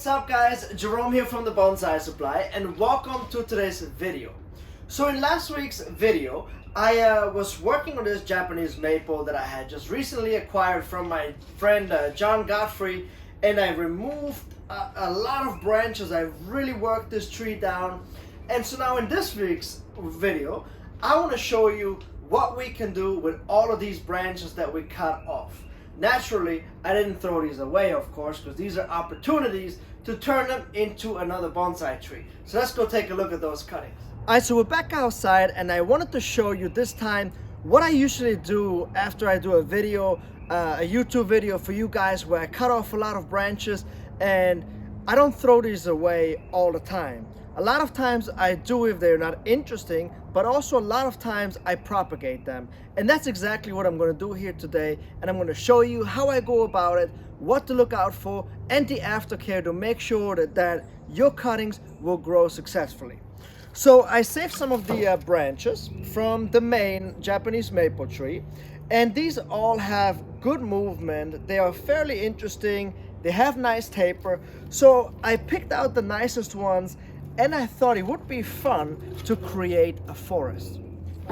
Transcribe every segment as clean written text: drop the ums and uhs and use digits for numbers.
what's up guys? Jerome here from the Bonsai Supply and welcome to today's video. So in last week's video, I was working on this Japanese maple that I had just recently acquired from my friend John Godfrey, and I removed a lot of branches. I really worked this tree down, and so now in this week's video, I want to show you what we can do with all of these branches that we cut off. Naturally, I didn't throw these away, of course, because these are opportunities to turn them into another bonsai tree. So let's go take a look at those cuttings. Alright, so we're back outside, and I wanted to show you this time what I usually do after I do a video, a YouTube video for you guys where I cut off a lot of branches, and I don't throw these away all the time. A lot of times I do if they're not interesting, but also a lot of times I propagate them. And that's exactly what I'm going to do here today. And I'm going to show you how I go about it, what to look out for, and the aftercare to make sure that your cuttings will grow successfully. So I saved some of the branches from the main Japanese maple tree. And these all have good movement. They are fairly interesting. They have nice taper. So I picked out the nicest ones, and I thought it would be fun to create a forest.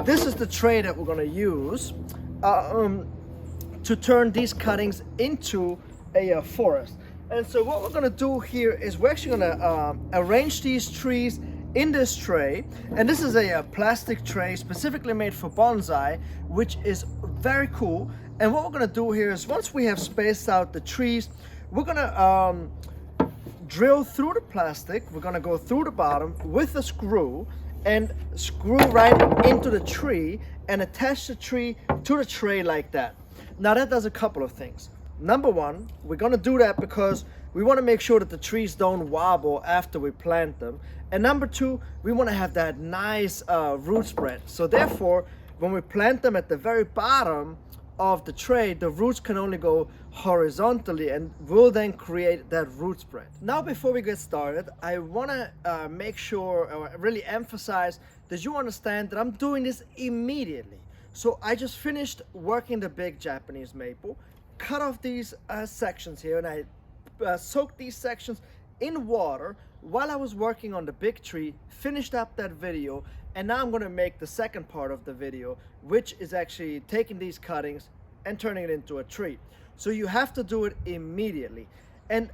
This is the tray that we're going to use to turn these cuttings into a forest. And so what we're going to do here is we're actually going to arrange these trees in this tray. And this is a plastic tray specifically made for bonsai, which is very cool. And what we're going to do here is once we have spaced out the trees, we're going to drill through the plastic. We're going to go through the bottom with a screw and screw right into the tree and attach the tree to the tray like that. Now that does a couple of things. Number one, we're going to do that because we want to make sure that the trees don't wobble after we plant them. And number two, we want to have that nice root spread. So therefore, when we plant them at the very bottom of the tray, the roots can only go horizontally and will then create that root spread. Now before we get started, I want to make sure or really emphasize that you understand that I'm doing this immediately. So I just finished working the big Japanese maple, cut off these sections here, and I soaked these sections in water while I was working on the big tree, finished up that video, and now I'm going to make the second part of the video, which is actually taking these cuttings and turning it into a tree. So you have to do it immediately. And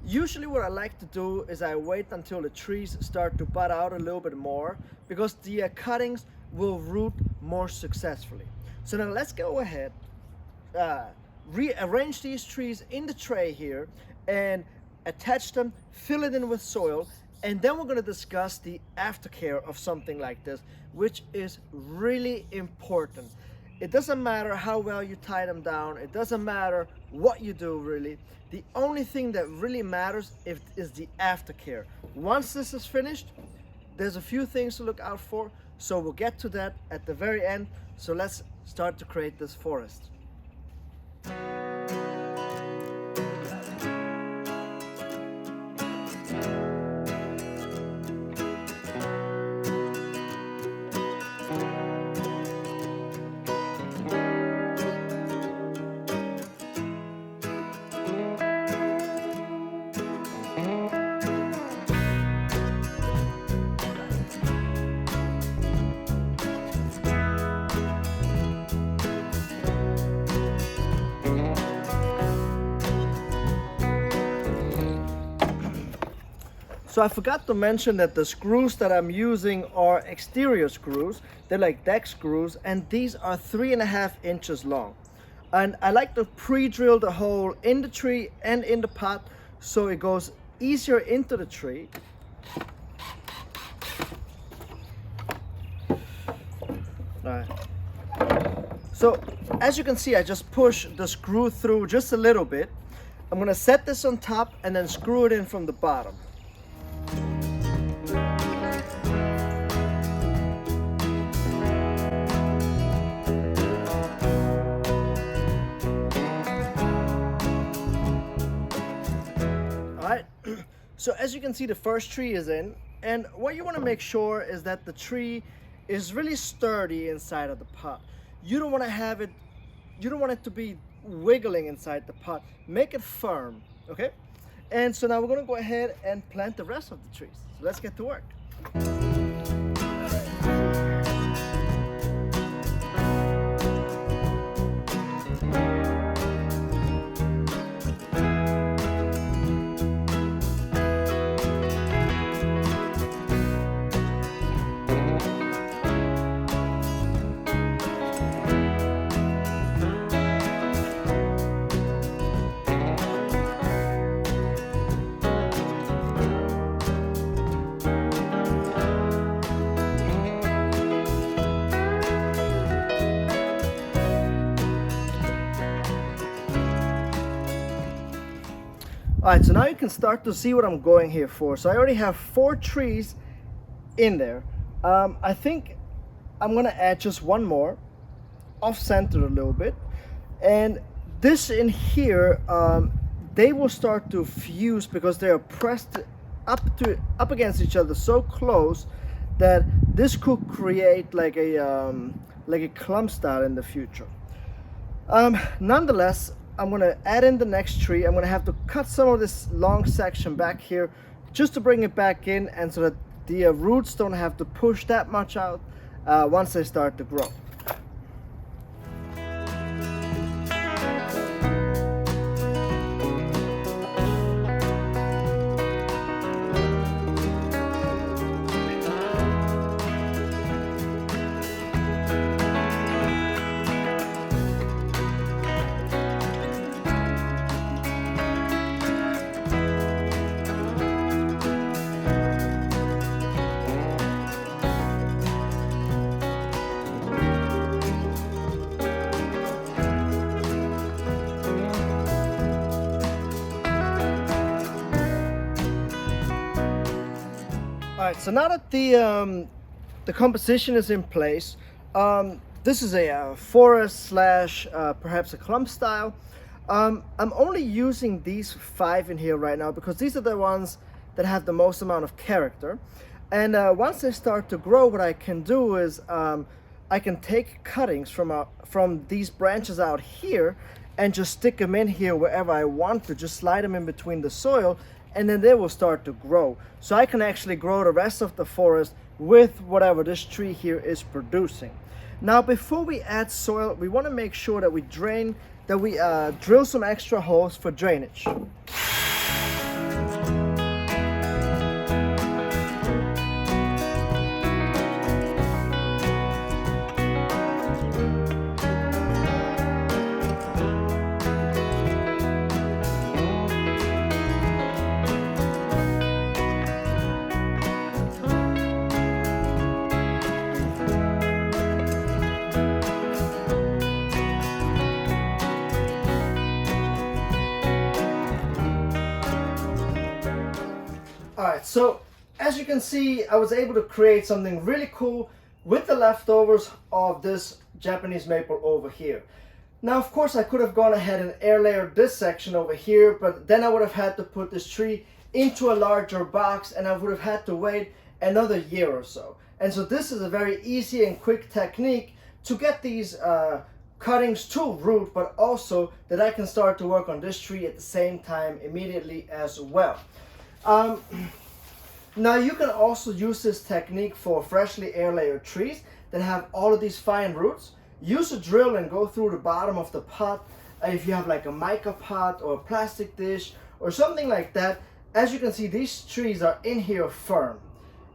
usually what I like to do is I wait until the trees start to bud out a little bit more, because the cuttings will root more successfully. So now let's go ahead, rearrange these trees in the tray here and attach them, fill it in with soil, and then we're going to discuss the aftercare of something like this, which is really important. It doesn't matter how well you tie them down. It doesn't matter what you do, really. The only thing that really matters is the aftercare. Once this is finished, there's a few things to look out for. So we'll get to that at the very end. So let's start to create this forest. So I forgot to mention that the screws that I'm using are exterior screws. They're like deck screws, and these are 3.5 inches long. And I like to pre-drill the hole in the tree and in the pot so it goes easier into the tree. Alright. So as you can see, I just push the screw through just a little bit. I'm going to set this on top and then screw it in from the bottom. So as you can see, the first tree is in, and what you want to make sure is that the tree is really sturdy inside of the pot. You don't want it to be wiggling inside the pot. Make it firm, okay? And so now we're gonna go ahead and plant the rest of the trees. So let's get to work. All right, so now you can start to see what I'm going here for. So I already have 4 trees in there. I think I'm gonna add just one more, off-centered a little bit. And this in here, they will start to fuse because they are pressed up against each other so close that this could create like a clump style in the future. Nonetheless, I'm gonna add in the next tree. I'm gonna have to cut some of this long section back here just to bring it back in, and so that the roots don't have to push that much out once they start to grow. All right, so now that the composition is in place, this is a forest slash perhaps a clump style. I'm only using these 5 in here right now because these are the ones that have the most amount of character. And once they start to grow, what I can do is I can take cuttings from these branches out here and just stick them in here wherever I want to, just slide them in between the soil, and then they will start to grow. So I can actually grow the rest of the forest with whatever this tree here is producing. Now, before we add soil, we want to make sure that we drill some extra holes for drainage. Alright, so as you can see, I was able to create something really cool with the leftovers of this Japanese maple over here. Now, of course, I could have gone ahead and air layered this section over here, but then I would have had to put this tree into a larger box, and I would have had to wait another year or so. And so this is a very easy and quick technique to get these cuttings to root, but also that I can start to work on this tree at the same time immediately as well. Now you can also use this technique for freshly air layered trees that have all of these fine roots. Use a drill and go through the bottom of the pot if you have like a mica pot or a plastic dish or something like that. As you can see, these trees are in here firm.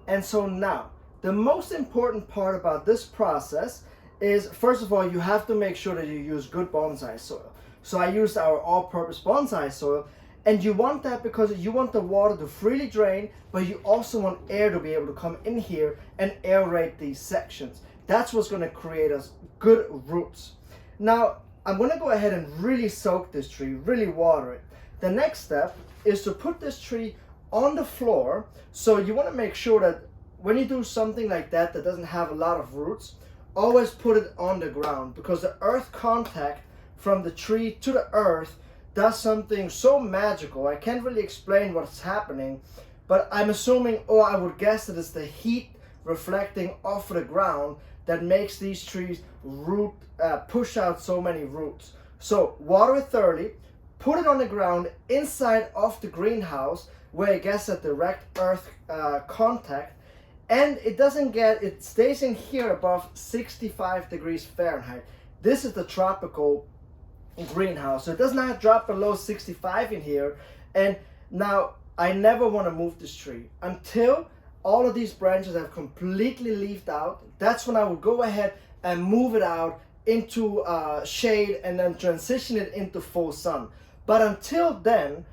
And so now, the most important part about this process is, first of all, you have to make sure that you use good bonsai soil. So I used our all-purpose bonsai soil, and you want that because you want the water to freely drain, but you also want air to be able to come in here and aerate these sections. That's what's going to create us good roots. Now, I'm going to go ahead and really soak this tree, really water it. The next step is to put this tree on the floor. So you want to make sure that when you do something like that that doesn't have a lot of roots, always put it on the ground, because the earth contact from the tree to the earth does something so magical. I can't really explain what's happening, but I'm assuming, or I would guess, that it's the heat reflecting off the ground that makes these trees push out so many roots. So water it thoroughly, put it on the ground inside of the greenhouse where it gets a direct earth contact, and it stays in here above 65 degrees Fahrenheit. This is the tropical greenhouse, so it does not drop below 65 in here. And now I never want to move this tree until all of these branches have completely leafed out. That's when I would go ahead and move it out into shade and then transition it into full sun. But until then,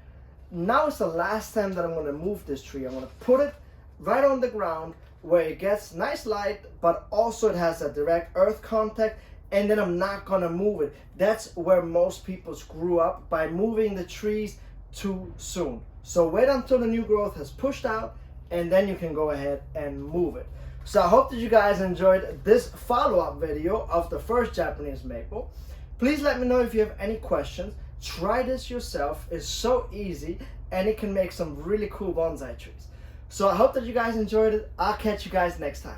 now is the last time that I'm going to move this tree. I'm going to put it right on the ground where it gets nice light, but also it has a direct earth contact, and then I'm not going to move it. That's where most people screw up, by moving the trees too soon. So wait until the new growth has pushed out, and then you can go ahead and move it. So I hope that you guys enjoyed this follow-up video of the first Japanese maple. Please let me know if you have any questions. Try this yourself. It's so easy, and it can make some really cool bonsai trees. So I hope that you guys enjoyed it. I'll catch you guys next time.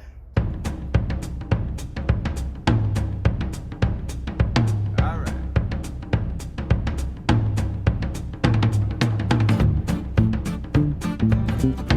All right.